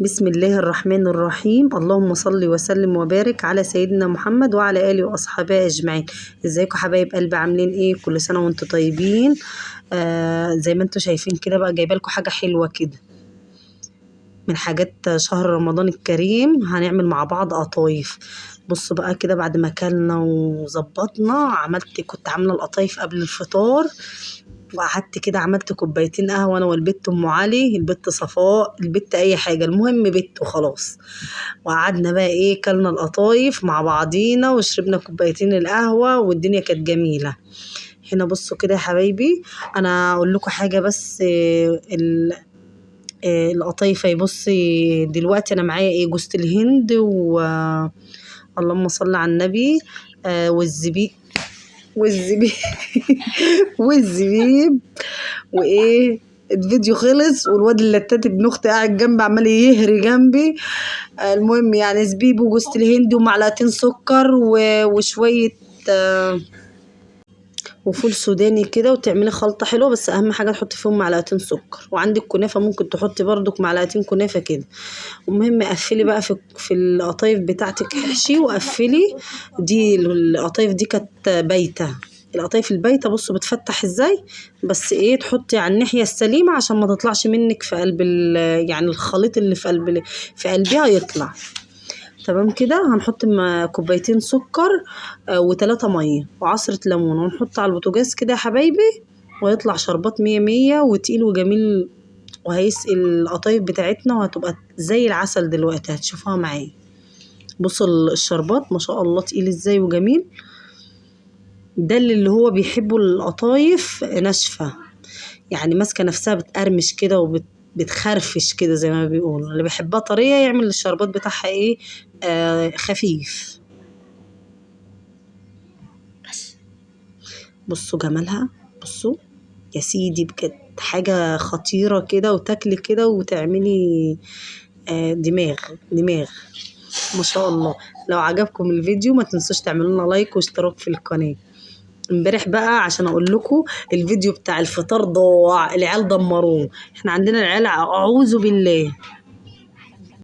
بسم الله الرحمن الرحيم. اللهم صل وسلم وبارك على سيدنا محمد وعلى آله وأصحابه أجمعين. ازيكم حبايب قلبي، عاملين ايه؟ كل سنة وانتم طيبين. زي ما انتم شايفين كده بقى جايبه لكم حاجة حلوة كده من حاجات شهر رمضان الكريم. هنعمل مع بعض قطايف. بصوا بقى كده، بعد ما اكلنا وظبطنا كنت عاملة القطايف قبل الفطار، وقعدت كده عملت كوبايتين قهوة انا والبت ام علي، البت صفاء، البت اي حاجة، المهم بت وخلاص. وقعدنا بقى ايه، كلنا القطايف مع بعضينا وشربنا كوبايتين القهوة والدنيا كانت جميلة. هنا بصوا كده يا حبايبي، انا اقول لكم حاجة بس. القطايفة، بصي دلوقتي انا معايا ايه، جوز الهند اللهم صل على النبي. والزبيب والزبيب والزبيب وايه. الفيديو خلص والواد اللتات ابن اختي قاعد جنبي عمال يهري جنبي. المهم يعني زبيب وجوز الهند ومعلقتين سكر وشويه وفول سوداني كده، وتعملي خلطه حلوه، بس اهم حاجه تحطي فيهم معلقتين سكر. وعندك كنافه ممكن تحطي برضك معلقتين كنافه كده. المهم قفلي بقى في القطايف بتاعتك، حشي وقفلي. دي القطايف دي كانت بايته. القطايف البايته بصوا بتفتح ازاي، بس ايه، تحطي على الناحيه السليمه عشان ما تطلعش منك في قلب يعني الخليط اللي في قلبها يطلع. تمام كده. هنحط كوبايتين سكر و3 ميه وعصرة ليمون، ونحط على البوتاجاز كده يا حبايبي، ويطلع شربات مية مية وتقيل وجميل. وهيسقي القطايف بتاعتنا وهتبقى زي العسل. دلوقتي هتشوفوها معايا. بصوا الشربات ما شاء الله تقيل ازاي وجميل. ده اللي هو بيحبوا القطايف ناشفة، يعني ماسكة نفسها بتقرمش كده بتخرفش كده زي ما بيقولوا. اللي بيحبها طرية يعمل الشربات بتاعها ايه، خفيف. بس بصوا جمالها، بصوا يا سيدي، بجد حاجة خطيرة كده، وتاكلي كده وتعملي دماغ دماغ ما شاء الله. لو عجبكم الفيديو ما تنسوش تعملوا لنا لايك واشتراك في القناة. امبارح بقى عشان اقول لكم الفيديو بتاع الفطار ضاع، العيال دمروه. احنا عندنا العيال اعوذ بالله.